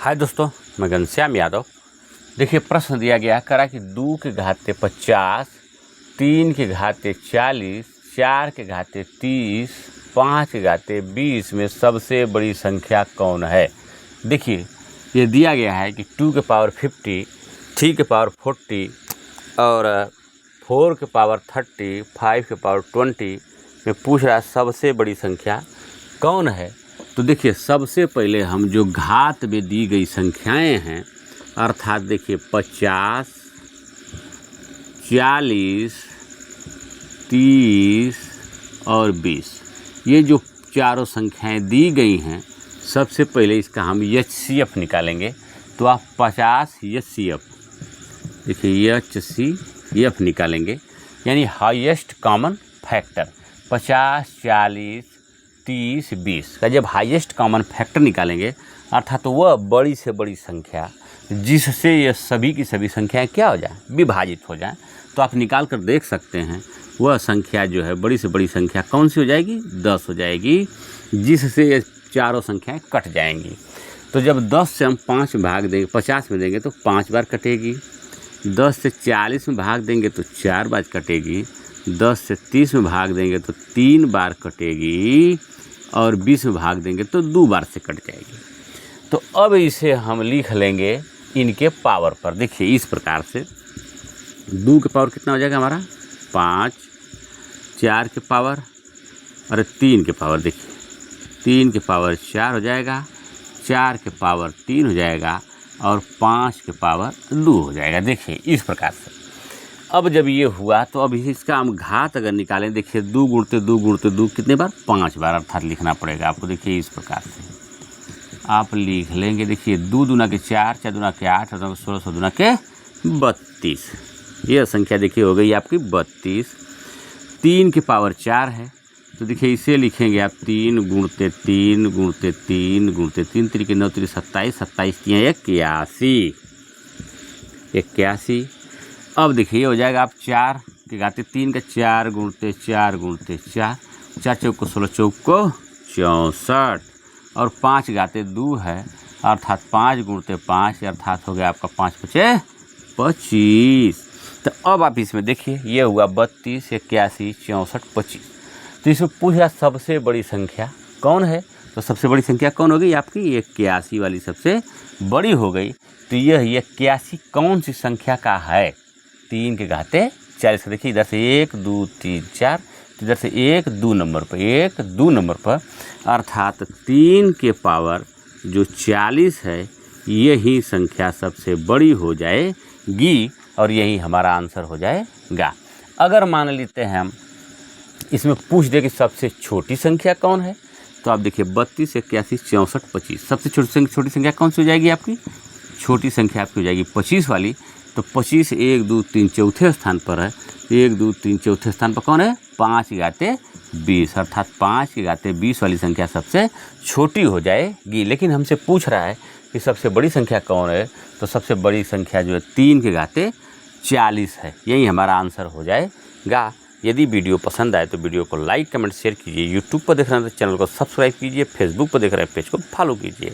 हाय दोस्तों, मैं घनश्याम यादव। देखिए प्रश्न दिया गया करा कि 2 के घाते 50, 3 के घाते 40, 4 के घाते 30, 5 के घाते 20 में सबसे बड़ी संख्या कौन है। देखिए ये दिया गया है कि 2 के पावर 50, 3 के पावर 40 और 4 के पावर 30, 5 के पावर 20 में पूछ रहा है सबसे बड़ी संख्या कौन है। तो देखिए सबसे पहले हम जो घात में दी गई संख्याएं हैं, अर्थात देखिए 50, 40, 30 और 20, ये जो चारों संख्याएं दी गई हैं, सबसे पहले इसका हम HCF निकालेंगे। तो आप 50 HCF, देखिए HCF निकालेंगे, यानी हाईएस्ट कॉमन फैक्टर 50, 40, 30, 20 का जब हाईएस्ट कॉमन फैक्टर निकालेंगे, अर्थात तो वह बड़ी से बड़ी संख्या जिससे ये सभी की सभी संख्याएं क्या हो जाए, विभाजित हो जाए। तो आप निकाल कर देख सकते हैं वह संख्या जो है बड़ी से बड़ी संख्या कौन सी हो जाएगी, 10 हो जाएगी, जिससे ये चारों संख्याएं कट जाएंगी। तो जब 10 से हम 5 में भाग देंगे, 50 में देंगे तो 5 बार कटेगी। 10 से 40 में भाग देंगे तो 4 बार कटेगी। 10 से 30 में भाग देंगे तो 3 बार कटेगी और 20 में भाग देंगे तो 2 बार से कट जाएगी। तो अब इसे हम लिख लेंगे इनके पावर पर। देखिए इस प्रकार से 2 के पावर कितना हो जाएगा हमारा 5, 4 के पावर और 3 के पावर, देखिए 3 के पावर 4 हो जाएगा, 4 के पावर 3 हो जाएगा और 5 के पावर 2 हो जाएगा। देखिए इस प्रकार से अब जब ये हुआ तो अब इसका हम घात अगर निकालें, देखिए 2 गुणते 2 गुणते 2 कितने बार, 5 बार, अर्थात लिखना पड़ेगा आपको। देखिए इस प्रकार से आप लिख लेंगे। देखिए 2 दूना के 4, 4 दूना के 8, 8 16, 16 दूना के 32, यह संख्या देखिए हो गई आपकी 32। 3 की पावर 4 है, तो देखिए इसे लिखेंगे आप 3 गुणते 3 गुणते 3 गुणते 3, 3 के 9, 3 27, 27 3 81, 81। अब देखिए हो जाएगा आप 4 के घाते 3 का 4 गुणते 4 गुणते 4, 4 चौक को 16, चौक को 64 और 5 घाते 2 है, अर्थात 5 गुणते 5, अर्थात हो गया आपका 5 5 25। तो अब आप इसमें देखिए ये हुआ 32, 81, 64, 25। तो इसमें पूछा सबसे बड़ी संख्या कौन है। तो सबसे बड़ी संख्या कौन हो गई आपकी, 81 वाली सबसे बड़ी हो गई। तो यह 81 कौन सी संख्या का है, 3 के घाते 40 का। देखिए इधर से 1 2 3 4, इधर से 1 2 नंबर पर, 1 2 नंबर पर, अर्थात 3 के पावर जो 40 है यही संख्या सबसे बड़ी हो जाएगी और यही हमारा आंसर हो जाएगा। अगर मान लेते हैं हम इसमें पूछ दे कि सबसे छोटी संख्या कौन है, तो आप देखिए 32, 81, 64, 25, सबसे छोटी संख्या कौन सी हो जाएगी आपकी, छोटी संख्या आपकी हो जाएगी 25 वाली। तो 25 1 2 3 चौथे स्थान पर है, 1 2 3 चौथे स्थान पर कौन है, 5 के घाते 20, अर्थात 5 के घाते 20 वाली संख्या सबसे छोटी हो जाएगी। लेकिन हमसे पूछ रहा है कि सबसे बड़ी संख्या कौन है, तो सबसे बड़ी संख्या जो है 3 के घाते 40 है, यही हमारा आंसर हो जाएगा। यदि वीडियो पसंद आए तो वीडियो को लाइक कमेंट शेयर कीजिए। यूट्यूब पर देख रहे हैं तो चैनल को सब्सक्राइब कीजिए, फेसबुक पर देख रहे हैं पेज को फॉलो कीजिए।